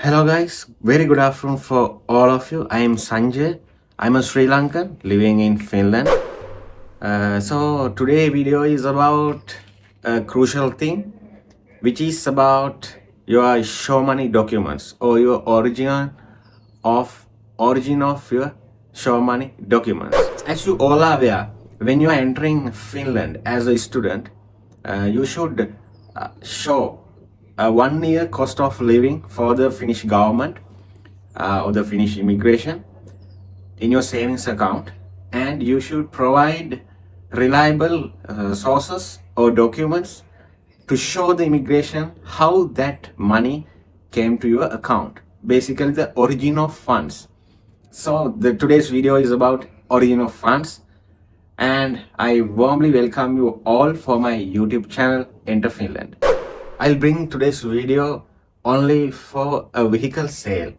Hello guys, very good afternoon for all of you. I am Sanjay. I'm a Sri Lankan living in Finland. So today video is about a crucial thing, which is about your show money documents or your origin of your show money documents. As you all are aware, when you are entering Finland as a student, you should show a 1 year cost of living for the Finnish government or the Finnish immigration in your savings account, and you should provide reliable sources or documents to show the immigration how that money came to your account, basically the origin of funds. So today's video is about origin of funds, and I warmly welcome you all for my YouTube channel Enter Finland. I'll bring today's video only for a vehicle sale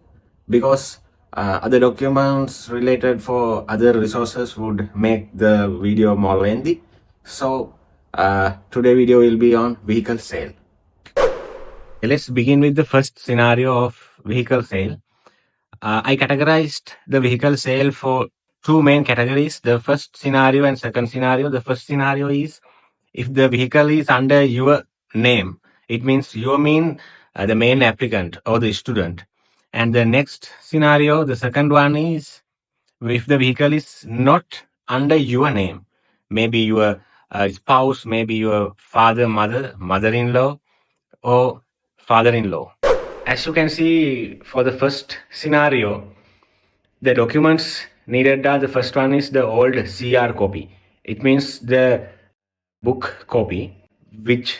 because other documents related for other resources would make the video more lengthy. So today video will be on vehicle sale. Let's begin with the first scenario of vehicle sale. I categorized the vehicle sale for two main categories, the first scenario and second scenario. The first scenario is if the vehicle is under your name, it means you mean the main applicant or the student. And the next scenario, the second one is if the vehicle is not under your name, maybe your spouse, maybe your father, mother-in-law, or father-in-law. As you can see, for the first scenario, the documents needed are the first one is the old CR copy. It means the book copy which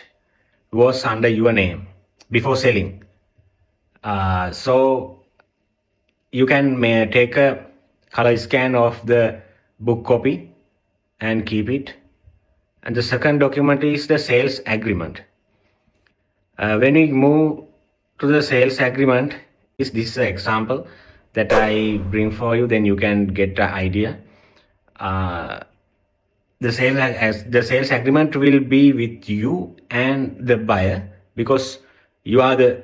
was under your name before selling. So you can take a color scan of the book copy and keep it. And the second document is the sales agreement. When we move to the sales agreement, is this example that I bring for you, then you can get the idea. The sales agreement will be with you and the buyer because you are the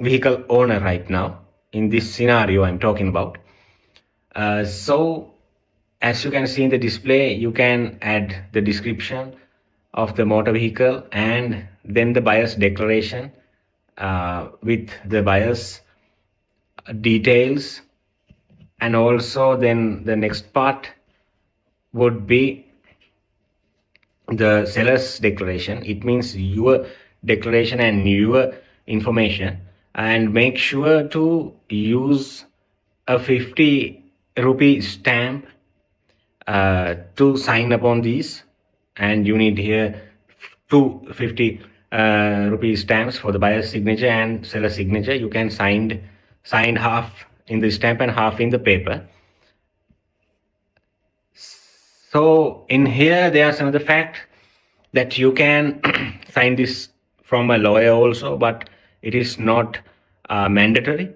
vehicle owner right now in this scenario I'm talking about. So as you can see in the display, you can add the description of the motor vehicle and then the buyer's declaration with the buyer's details, and also then the next part would be the seller's declaration. It means your declaration and your information, and make sure to use a 50 rupee stamp to sign upon these, and you need here 250 rupee stamps for the buyer's signature and seller's signature. You can sign half in the stamp and half in the paper. So in here there's another fact that you can sign this from a lawyer also, but it is not mandatory.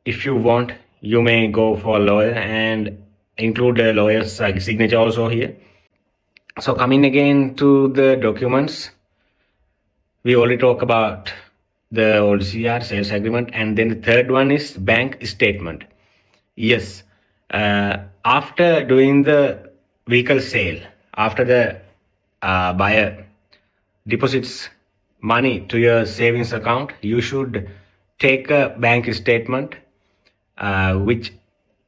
If you want, you may go for a lawyer and include a lawyer's signature also here. So coming again to the documents, we already talked about the old CR, sales agreement, and then the third one is bank statement. Yes, after doing the vehicle sale, after the buyer deposits money to your savings account, you should take a bank statement which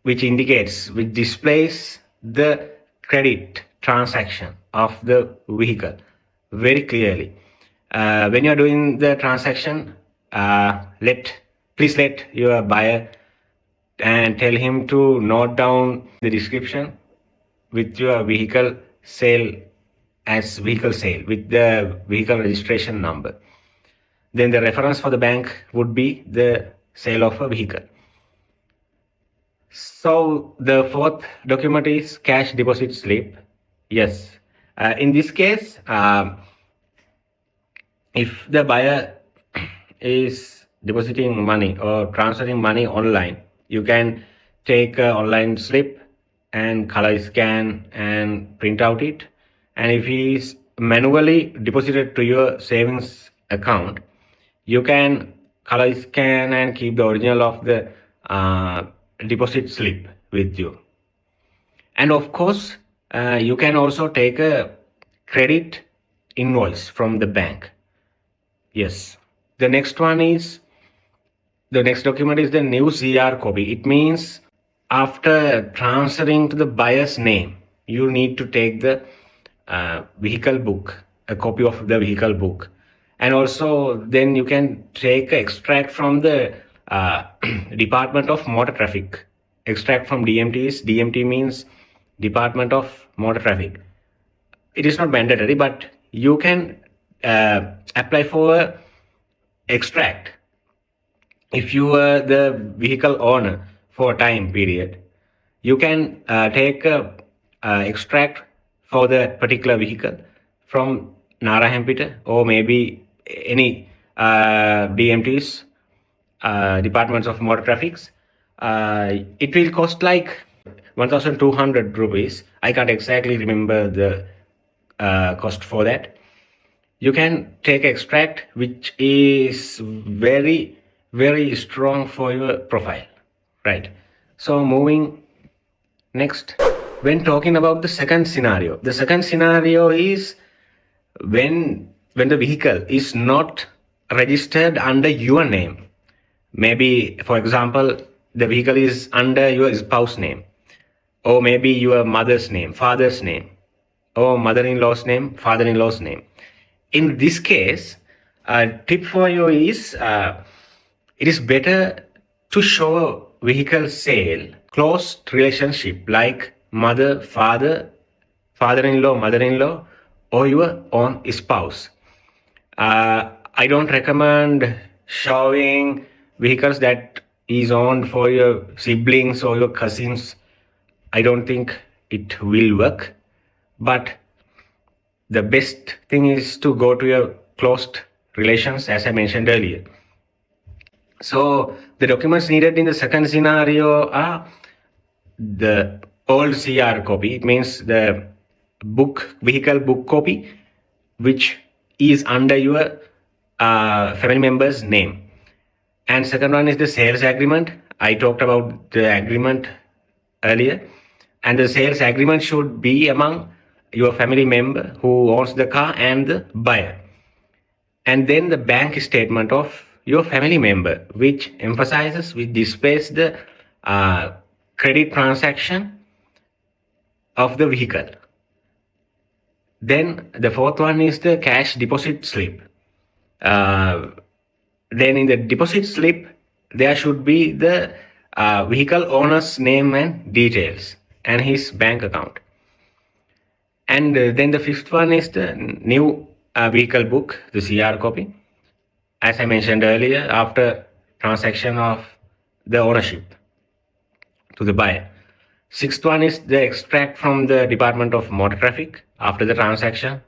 displays the credit transaction of the vehicle very clearly. When you are doing the transaction, please let your buyer and tell him to note down the description with your vehicle sale as vehicle sale with the vehicle registration number. Then the reference for the bank would be the sale of a vehicle. So the fourth document is cash deposit slip. Yes, in this case, if the buyer is depositing money or transferring money online, you can take an online slip and color scan and print out it. And if he is manually deposited to your savings account, you can color scan and keep the original of the deposit slip with you. And of course, you can also take a credit invoice from the bank. Yes. The next one is the next document is the new CR copy. It means after transferring to the buyer's name, you need to take the vehicle book, a copy of the vehicle book. And also then you can take an extract from the Department of Motor Traffic. Extract from DMTs. DMT means Department of Motor Traffic. It is not mandatory, but you can apply for a extract if you are the vehicle owner for a time period. You can take a extract for the particular vehicle from Narahampita or maybe any DMTs, Departments of Motor Traffics. It will cost like 1,200 rupees. I can't exactly remember the cost for that. You can take extract which is very, very strong for your profile, right? So moving next, when talking about the second scenario is when the vehicle is not registered under your name. Maybe, for example, the vehicle is under your spouse name, or maybe your mother's name, father's name, or mother-in-law's name, father-in-law's name. In this case, a tip for you is it is better to show a vehicle sale close relationship like mother, father, father-in-law, mother-in-law, or your own spouse. I don't recommend showing vehicles that is owned for your siblings or your cousins. I don't think it will work. But the best thing is to go to your closed relations, as I mentioned earlier. So the documents needed in the second scenario are the old CR copy. It means the vehicle book copy, which is under your family member's name. And second one is the sales agreement. I talked about the agreement earlier. And the sales agreement should be among your family member who owns the car and the buyer. And then the bank statement of your family member, which displays the credit transaction of the vehicle. Then the fourth one is the cash deposit slip. Then in the deposit slip, there should be the vehicle owner's name and details and his bank account. And then the fifth one is the new vehicle book, the CR copy. As I mentioned earlier, after transaction of the ownership to the buyer. Sixth one is the extract from the Department of Motor Traffic after the transaction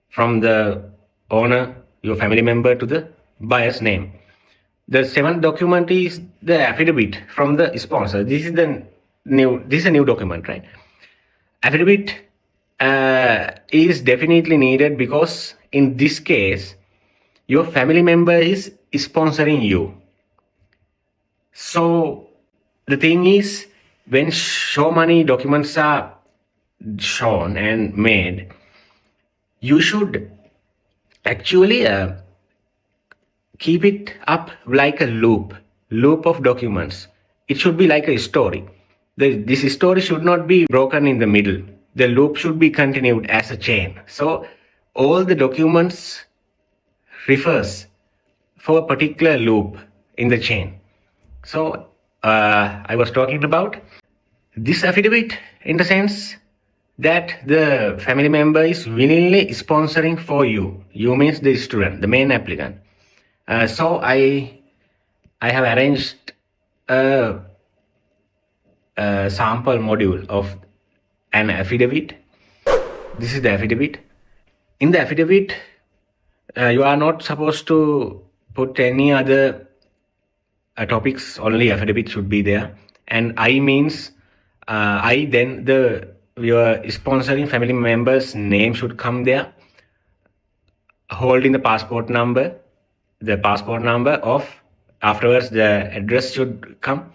from the owner, your family member, to the buyer's name. The seventh document is the affidavit from the sponsor. This is a new document, right? Affidavit is definitely needed because in this case, your family member is sponsoring you. So the thing is, when show money documents are shown and made, you should actually keep it up like a loop of documents. It should be like a story. This story should not be broken in the middle. The loop should be continued as a chain. So all the documents refers for a particular loop in the chain. So I was talking about this affidavit in the sense that the family member is willingly sponsoring for you. You means the student, the main applicant. So I have arranged a sample module of an affidavit. This is the affidavit. In the affidavit, you are not supposed to put any other topics. Only affidavit should be there. And I means then your sponsoring family member's name should come there, holding the passport number, the passport number of, afterwards the address should come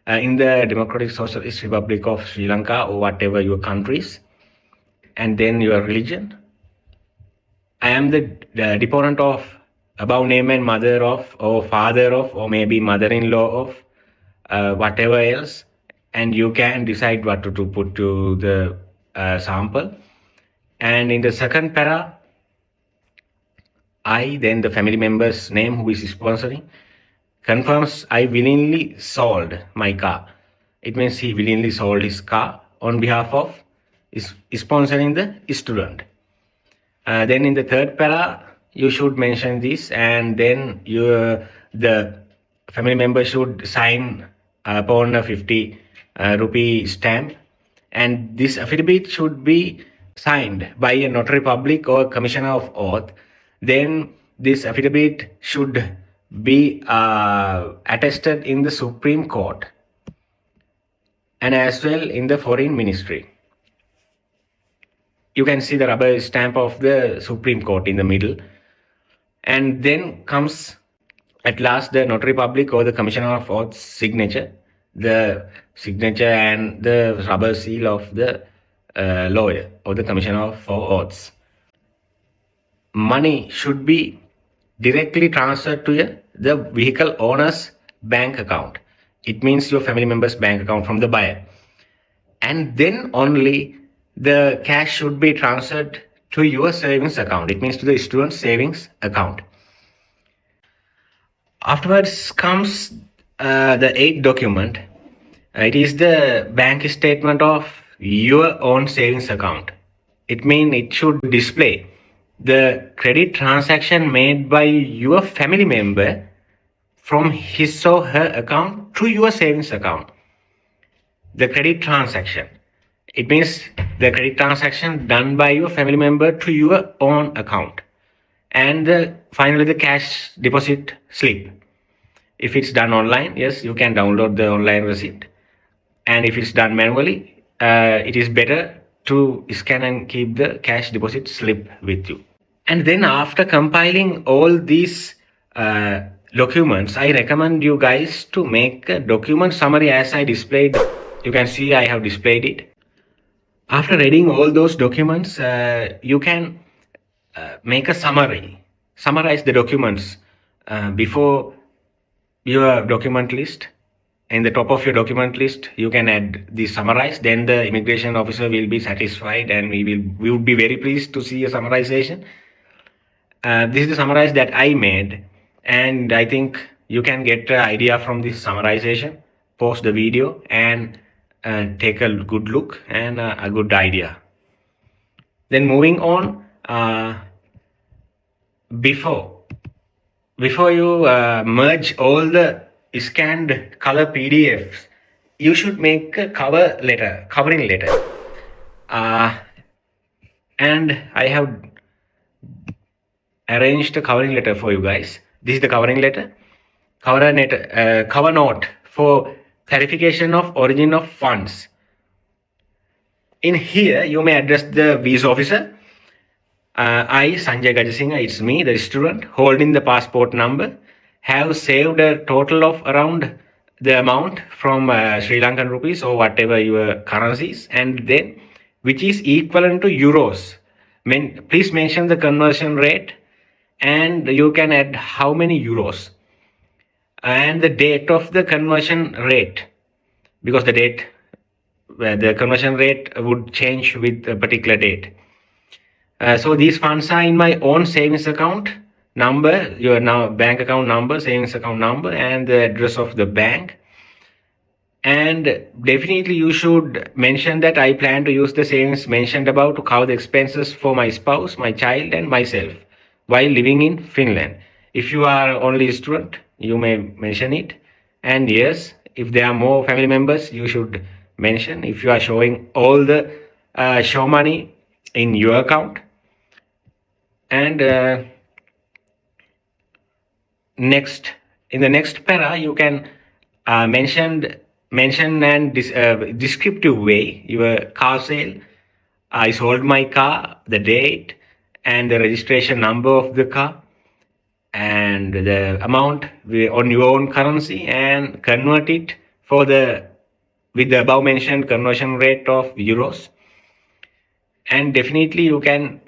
in the Democratic Socialist Republic of Sri Lanka or whatever your countries, and then your religion. I am the deponent of above name and mother of, or father of, or maybe mother-in-law of, whatever else, and you can decide what to put to the sample. And in the second para, I, then the family member's name who is sponsoring, confirms I willingly sold my car. It means he willingly sold his car on behalf of sponsoring the student. Then in the third para, you should mention this, and then the family member should sign upon a 50 rupee stamp, and this affidavit should be signed by a notary public or commissioner of oath. Then this affidavit should be attested in the Supreme Court and as well in the Foreign Ministry. You can see the rubber stamp of the Supreme Court in the middle. And then comes at last the notary public or the commissioner of oath's signature, the signature and the rubber seal of the lawyer or the commissioner for oaths. Money should be directly transferred to the vehicle owner's bank account. It means your family member's bank account from the buyer. And then only the cash should be transferred to your savings account. It means to the student's savings account. Afterwards comes the eighth document. It is the bank statement of your own savings account. It means it should display the credit transaction made by your family member from his or her account to your savings account. The credit transaction. It means the credit transaction done by your family member to your own account. And finally the cash deposit slip. If it's done online, yes, you can download the online receipt. And if it's done manually, it is better to scan and keep the cash deposit slip with you. And then after compiling all these documents, I recommend you guys to make a document summary as I displayed. You can see I have displayed it. After reading all those documents, you can make a summary, summarize the documents before your document list. In the top of your document list, you can add the summarize. Then the immigration officer will be satisfied, and we would be very pleased to see a summarization. This is the summarize that I made, and I think you can get an idea from this summarization. Pause the video and take a good look and a good idea. Then moving on, before you merge all the scanned color PDFs, you should make a covering letter. And I have arranged a covering letter for you guys. This is the covering letter. Cover note for clarification of origin of funds. In here, you may address the visa officer. I, Sanjay Gajasinghe, it's me, the student, holding the passport number, have saved a total of around the amount from Sri Lankan rupees or whatever your currencies, and then which is equivalent to euros. Please mention the conversion rate, and you can add how many euros and the date of the conversion rate, because the conversion rate would change with a particular date. So these funds are in my own savings account number, your bank account number, savings account number, and the address of the bank. And definitely you should mention that I plan to use the savings mentioned above to cover the expenses for my spouse, my child, and myself while living in Finland. If you are only a student, you may mention it. And yes, if there are more family members, you should mention. If you are showing all the show money in your account. And in the next para, you can mention and descriptive way your car sale. I sold my car, the date, and the registration number of the car. and the amount on your own currency and convert it for the with the above mentioned conversion rate of euros. And definitely you can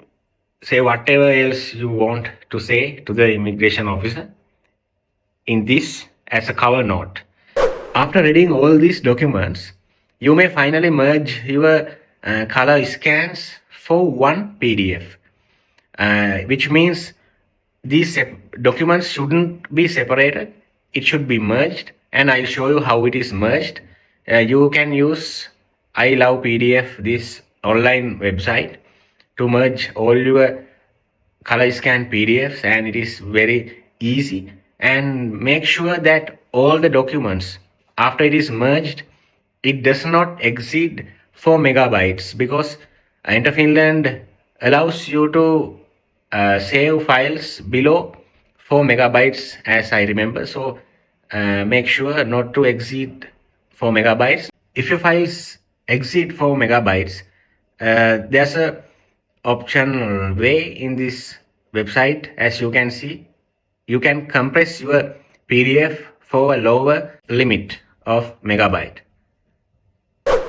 say whatever else you want to say to the immigration officer in this as a cover note. After reading all these documents, you may finally merge your color scans for one PDF, which means these documents shouldn't be separated. It should be merged, and I'll show you how it is merged. You can use I Love PDF, this online website, to merge all your color scan PDFs, and it is very easy. And make sure that all the documents after it is merged, it does not exceed 4 megabytes, because Enter Finland allows you to save files below 4 megabytes as I remember. So make sure not to exceed 4 megabytes. If your files exceed 4 megabytes, there's a optional way in this website. As you can see, you can compress your PDF for a lower limit of megabyte.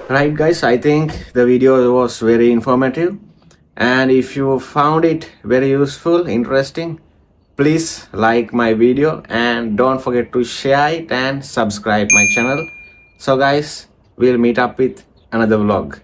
Right guys, I think the video was very informative, and if you found it very useful, interesting, please like my video and don't forget to share it and subscribe my channel. So guys, we'll meet up with another vlog.